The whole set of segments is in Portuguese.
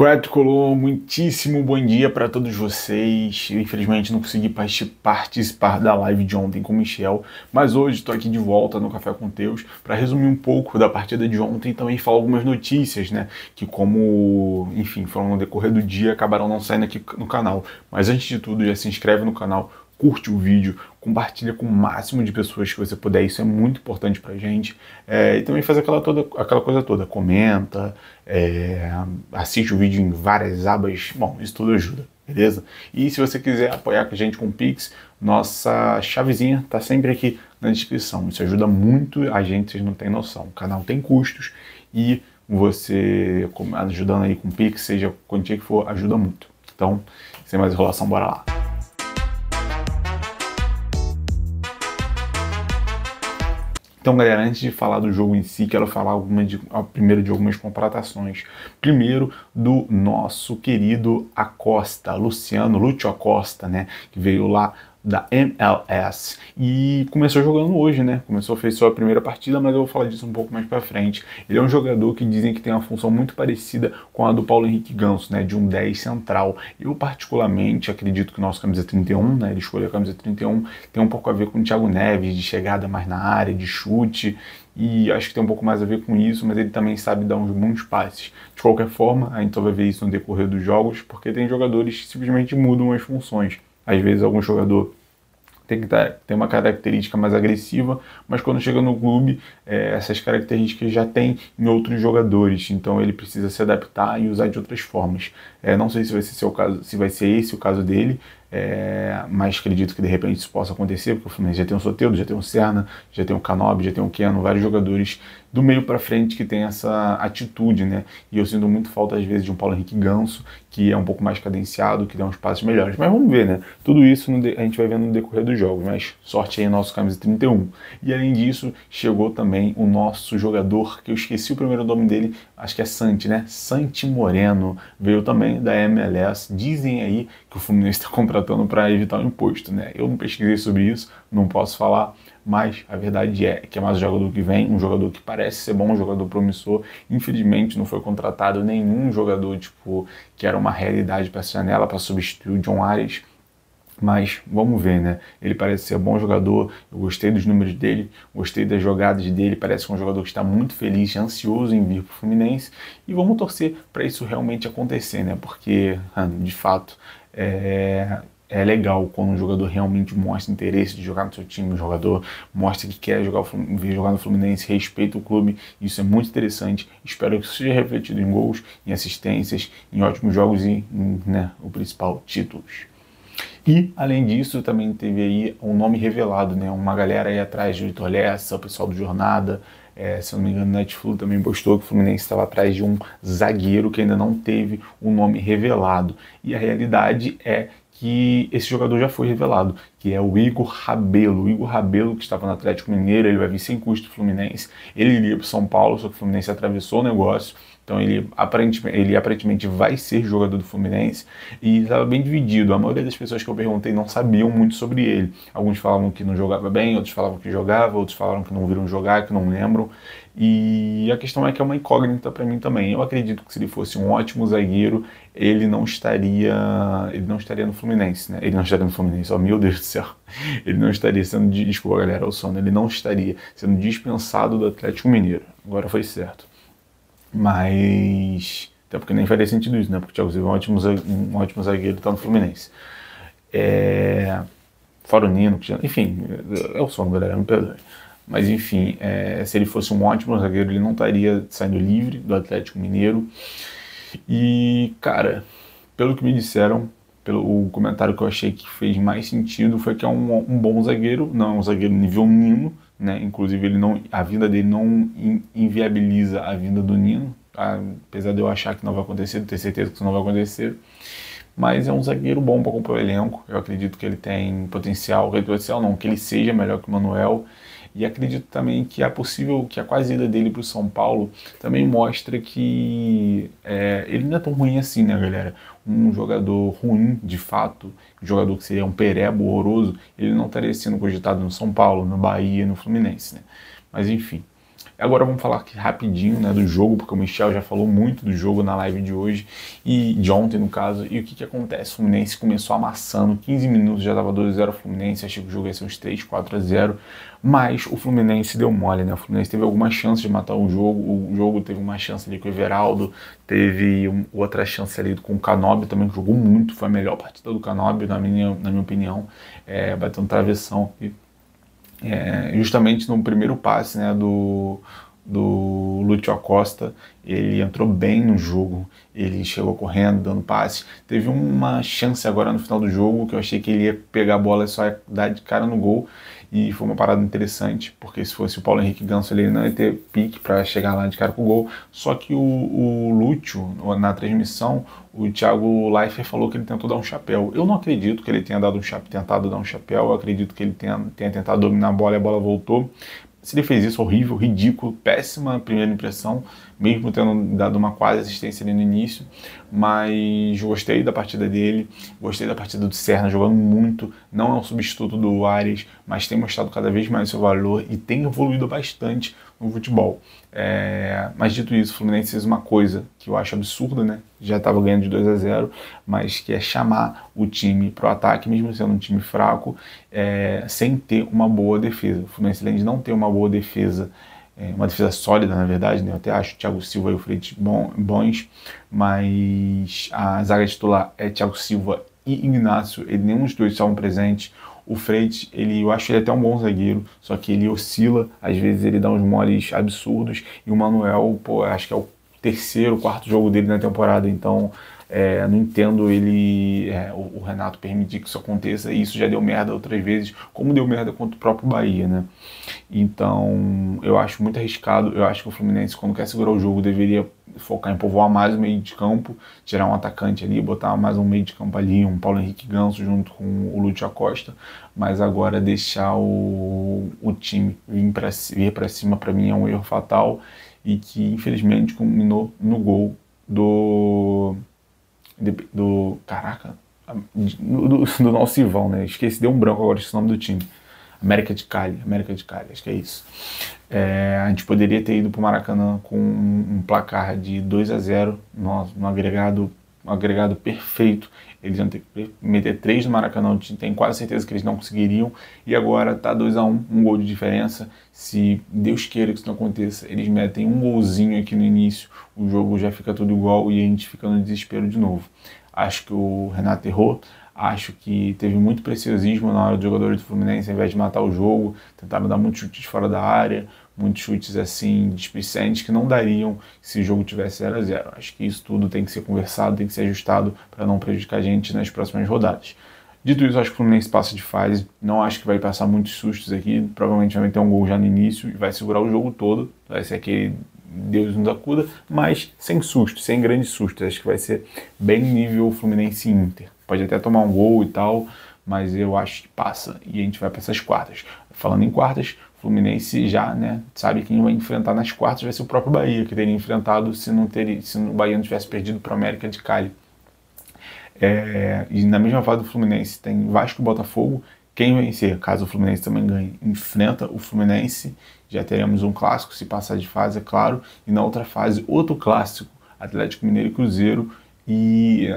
Squad Tricolor, muitíssimo bom dia para todos vocês. Eu, infelizmente não consegui participar da live de ontem com o Michel, mas hoje estou aqui de volta no Café com Teus para resumir um pouco da partida de ontem e também falar algumas notícias, né? Que como, enfim, foram no decorrer do dia, acabaram não saindo aqui no canal. Mas antes de tudo, já se inscreve no canal, curte o vídeo, compartilha com o máximo de pessoas que você puder, isso é muito importante pra gente. E também faz aquela coisa toda, comenta, assiste o vídeo em várias abas, bom, isso tudo ajuda, beleza? E se você quiser apoiar a gente com o Pix, nossa chavezinha tá sempre aqui na descrição, isso ajuda muito a gente, vocês não têm noção. O canal tem custos e você ajudando aí com o Pix, seja a quantia que for, ajuda muito. Então, sem mais enrolação, bora lá. Então, galera, antes de falar do jogo em si, quero falar primeiro de algumas contratações. Primeiro, do nosso querido Acosta, Lúcio Acosta, né? Que veio lá da MLS e começou jogando hoje, né? Fez sua primeira partida, mas eu vou falar disso um pouco mais pra frente. Ele é um jogador que dizem que tem uma função muito parecida com a do Paulo Henrique Ganso, né? De um 10 central. Eu, particularmente, acredito que o nosso camisa 31, né? Ele escolheu a camisa 31, tem um pouco a ver com o Thiago Neves, de chegada mais na área, de chute, e acho que tem um pouco mais a ver com isso, mas ele também sabe dar uns bons passes. De qualquer forma, a gente só vai ver isso no decorrer dos jogos, porque tem jogadores que simplesmente mudam as funções. Às vezes algum jogador tem uma característica mais agressiva, mas quando chega no clube, essas características já tem em outros jogadores, então ele precisa se adaptar e usar de outras formas. Não sei se vai ser se vai ser esse o caso dele, mas acredito que de repente isso possa acontecer, porque o Fluminense já tem o Soteldo, já tem o Serna, já tem o Canobi, já tem o Keno, vários jogadores do meio para frente que tem essa atitude, né? E eu sinto muito falta às vezes de um Paulo Henrique Ganso, que é um pouco mais cadenciado, que dá uns passos melhores. Mas vamos ver, né? Tudo isso a gente vai vendo no decorrer dos jogos, mas sorte aí nosso camisa 31. E além disso, chegou também o nosso jogador, que eu esqueci o primeiro nome dele, acho que é Santi, né? Santi Moreno, veio também da MLS. Dizem aí que o Fluminense está contratando para evitar o imposto, né? Eu não pesquisei sobre isso, não posso falar, mas a verdade é que é mais um jogador que vem, um jogador que parece ser bom, um jogador promissor. Infelizmente não foi contratado nenhum jogador que era uma realidade para essa janela, para substituir o John Arias. Mas vamos ver, né? Ele parece ser um bom jogador, eu gostei dos números dele, gostei das jogadas dele, parece que é um jogador que está muito feliz, ansioso em vir para o Fluminense. E vamos torcer para isso realmente acontecer, né? Porque, de fato, é legal quando um jogador realmente mostra interesse de jogar no seu time, um jogador mostra que quer vir jogar no Fluminense, respeita o clube, isso é muito interessante. Espero que isso seja refletido em gols, em assistências, em ótimos jogos e, né, o principal, títulos. E, além disso, também teve aí um nome revelado, né? Uma galera aí atrás de Vitor Lessa, o pessoal do Jornada, se eu não me engano, o Netflix também postou que o Fluminense estava atrás de um zagueiro que ainda não teve um nome revelado. E a realidade é que esse jogador já foi revelado, que é o Igor Rabelo. O Igor Rabelo, que estava no Atlético Mineiro, ele vai vir sem custo do Fluminense. Ele iria para o São Paulo, só que o Fluminense atravessou o negócio. Então ele aparentemente vai ser jogador do Fluminense e estava bem dividido. A maioria das pessoas que eu perguntei não sabiam muito sobre ele. Alguns falavam que não jogava bem, outros falavam que jogava, outros falaram que não viram jogar, que não lembram. E a questão é que é uma incógnita para mim também. Eu acredito que se ele fosse um ótimo zagueiro, ele não estaria no Fluminense, né? Ele não estaria no Fluminense, oh meu Deus do céu. Ele não estaria sendo, desculpa galera, o sono, ele não estaria sendo dispensado do Atlético Mineiro. Agora foi certo. Mas, até porque nem faria sentido isso, né? Porque o Thiago Silva é um ótimo zagueiro, tá no Fluminense. Fora o Nino, enfim, é o sono, galera, me perdoe. Mas enfim, se ele fosse um ótimo zagueiro, ele não estaria saindo livre do Atlético Mineiro. E, cara, pelo que me disseram, o comentário que eu achei que fez mais sentido foi que é um bom zagueiro, não é um zagueiro nível Nino, né? Inclusive a vinda dele não inviabiliza a vinda do Nino, apesar de eu achar que não vai acontecer, de ter certeza que isso não vai acontecer. Mas é um zagueiro bom para compor o elenco. Eu acredito que ele tem potencial, que ele seja melhor que o Manuel. E acredito também que que a quase ida dele para o São Paulo também mostra que ele não é tão ruim assim, né, galera? Um jogador ruim, de fato, um jogador que seria um pereba horroroso, ele não estaria sendo cogitado no São Paulo, no Bahia, no Fluminense, né? Mas enfim, Agora vamos falar aqui rapidinho, né, do jogo, porque o Michel já falou muito do jogo na live de hoje, e de ontem no caso, e o que acontece? O Fluminense começou amassando, 15 minutos já estava 2-0 o Fluminense, achei que o jogo ia ser uns 3-4-0, mas o Fluminense deu mole, né? O Fluminense teve algumas chances de matar o jogo teve uma chance ali com o Everaldo, teve outra chance ali com o Canóbio também, que jogou muito, foi a melhor partida do Canóbio, na minha opinião, batendo travessão aqui. Justamente no primeiro passe, né, do Lúcio Acosta, ele entrou bem no jogo, ele chegou correndo, dando passe, teve uma chance agora no final do jogo, que eu achei que ele ia pegar a bola e só ia dar de cara no gol, e foi uma parada interessante, porque se fosse o Paulo Henrique Ganso ele não ia ter pique para chegar lá de cara com o gol, só que o Lúcio, na transmissão, o Thiago Leifert falou que ele tentou dar um chapéu. Eu não acredito que ele tenha tentado dar um chapéu, eu acredito que ele tenha tentado dominar a bola e a bola voltou. Se ele fez isso, horrível, ridículo, péssima primeira impressão, mesmo tendo dado uma quase assistência ali no início, mas gostei da partida dele, gostei da partida do Serna, jogando muito, não é um substituto do Arias, mas tem mostrado cada vez mais seu valor e tem evoluído bastante no futebol. Mas dito isso, o Fluminense fez uma coisa que eu acho absurda, né? Já estava ganhando de 2-0, mas que é chamar o time para o ataque, mesmo sendo um time fraco, sem ter uma boa defesa. O Fluminense, além de não ter uma boa defesa, uma defesa sólida, na verdade, né? Eu até acho o Thiago Silva e o Freitas bons, mas a zaga titular é Thiago Silva e Ignacio, nenhum dos dois estavam presentes. O Freitas, eu acho ele até um bom zagueiro, só que ele oscila, às vezes ele dá uns moles absurdos, e o Manuel, pô, acho que é o terceiro, quarto jogo dele na temporada, então não entendo o Renato permitir que isso aconteça, e isso já deu merda outras vezes, como deu merda contra o próprio Bahia, né? Então, eu acho muito arriscado, eu acho que o Fluminense, quando quer segurar o jogo, deveria focar em povoar mais o meio de campo, tirar um atacante ali, botar mais um meio de campo ali, um Paulo Henrique Ganso junto com o Lúcio Acosta, mas agora deixar o time vir para cima, para mim é um erro fatal, e que infelizmente culminou no gol do nosso Ivão, né? Esqueci, deu um branco agora esse nome do time. América de Cali, acho que é isso. A gente poderia ter ido para o Maracanã com um placar de 2-0 no agregado perfeito. Eles iam ter que meter 3 no Maracanã, tenho quase certeza que eles não conseguiriam. E agora tá 2-1, um gol de diferença. Se Deus queira que isso não aconteça, eles metem um golzinho aqui no início, o jogo já fica tudo igual e a gente fica no desespero de novo. Acho que o Renato errou. Acho que teve muito preciosismo na hora dos jogadores do Fluminense, ao invés de matar o jogo, tentaram dar muitos chutes fora da área, muitos chutes assim, displicentes, que não dariam se o jogo tivesse 0-0. Acho que isso tudo tem que ser conversado, tem que ser ajustado para não prejudicar a gente nas próximas rodadas. Dito isso, acho que o Fluminense passa de fase, não acho que vai passar muitos sustos aqui, provavelmente vai ter um gol já no início e vai segurar o jogo todo, vai ser aquele Deus nos acuda, mas sem susto, sem grandes sustos. Acho que vai ser bem nível Fluminense e Inter. Pode até tomar um gol e tal, mas eu acho que passa e a gente vai para essas quartas. Falando em quartas, o Fluminense já, né, sabe quem vai enfrentar nas quartas vai ser o próprio Bahia, que teria enfrentado se o Bahia não tivesse perdido para o América de Cali. E na mesma fase do Fluminense tem Vasco e Botafogo. Quem vencer, caso o Fluminense também ganhe, enfrenta o Fluminense. Já teremos um clássico, se passar de fase, é claro. E na outra fase, outro clássico, Atlético Mineiro e Cruzeiro. E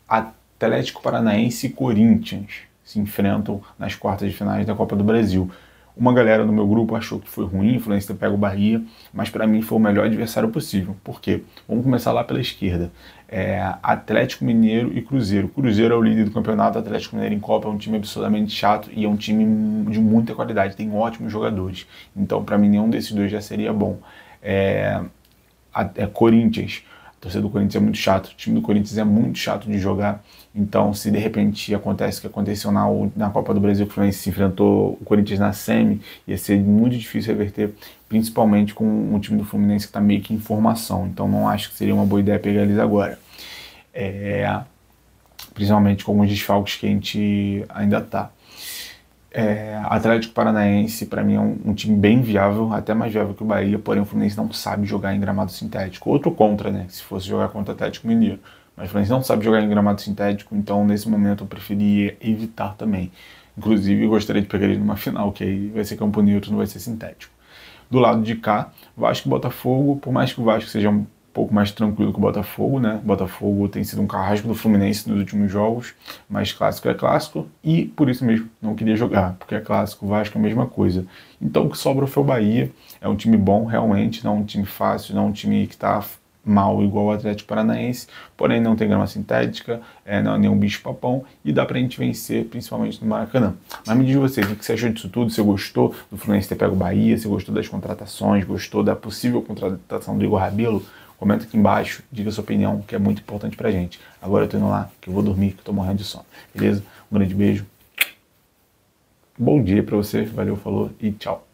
Atlético Paranaense e Corinthians se enfrentam nas quartas de finais da Copa do Brasil. Uma galera no meu grupo achou que foi ruim, o Fluminense pega o Bahia, mas para mim foi o melhor adversário possível. Por quê? Vamos começar lá pela esquerda. Atlético Mineiro e Cruzeiro. Cruzeiro é o líder do campeonato, Atlético Mineiro em Copa é um time absurdamente chato e é um time de muita qualidade, tem ótimos jogadores. Então, para mim, nenhum desses dois já seria bom. Corinthians. A torcida do Corinthians é muito chato, o time do Corinthians é muito chato de jogar, então se de repente acontece o que aconteceu na Copa do Brasil, que o Fluminense se enfrentou o Corinthians na semi, ia ser muito difícil reverter, principalmente com o time do Fluminense que está meio que em formação, então não acho que seria uma boa ideia pegar eles agora. Principalmente com alguns desfalques que a gente ainda está. Atlético Paranaense, para mim, é um time bem viável, até mais viável que o Bahia, porém o Fluminense não sabe jogar em gramado sintético. Outro contra, né, se fosse jogar contra o Atlético Mineiro. Mas o Fluminense não sabe jogar em gramado sintético, então nesse momento eu preferia evitar também. Inclusive, eu gostaria de pegar ele numa final, que aí vai ser campo neutro, não vai ser sintético. Do lado de cá, Vasco e Botafogo, por mais que o Vasco seja um pouco mais tranquilo que o Botafogo, né? O Botafogo tem sido um carrasco do Fluminense nos últimos jogos, mas clássico é clássico e por isso mesmo não queria jogar, porque é clássico, o Vasco é a mesma coisa. Então o que sobra foi o Bahia, é um time bom realmente, não é um time fácil, não é um time que está mal igual o Atlético Paranaense, porém não tem grama sintética, não é nenhum bicho-papão e dá pra gente vencer, principalmente no Maracanã. Mas me diz você, o que você achou disso tudo? Você gostou do Fluminense ter pego o Bahia? Você gostou das contratações? Gostou da possível contratação do Igor Rabelo? Comenta aqui embaixo, diga a sua opinião, que é muito importante pra gente. Agora eu tô indo lá, que eu vou dormir, que eu tô morrendo de sono. Beleza? Um grande beijo. Bom dia pra você, valeu, falou e tchau.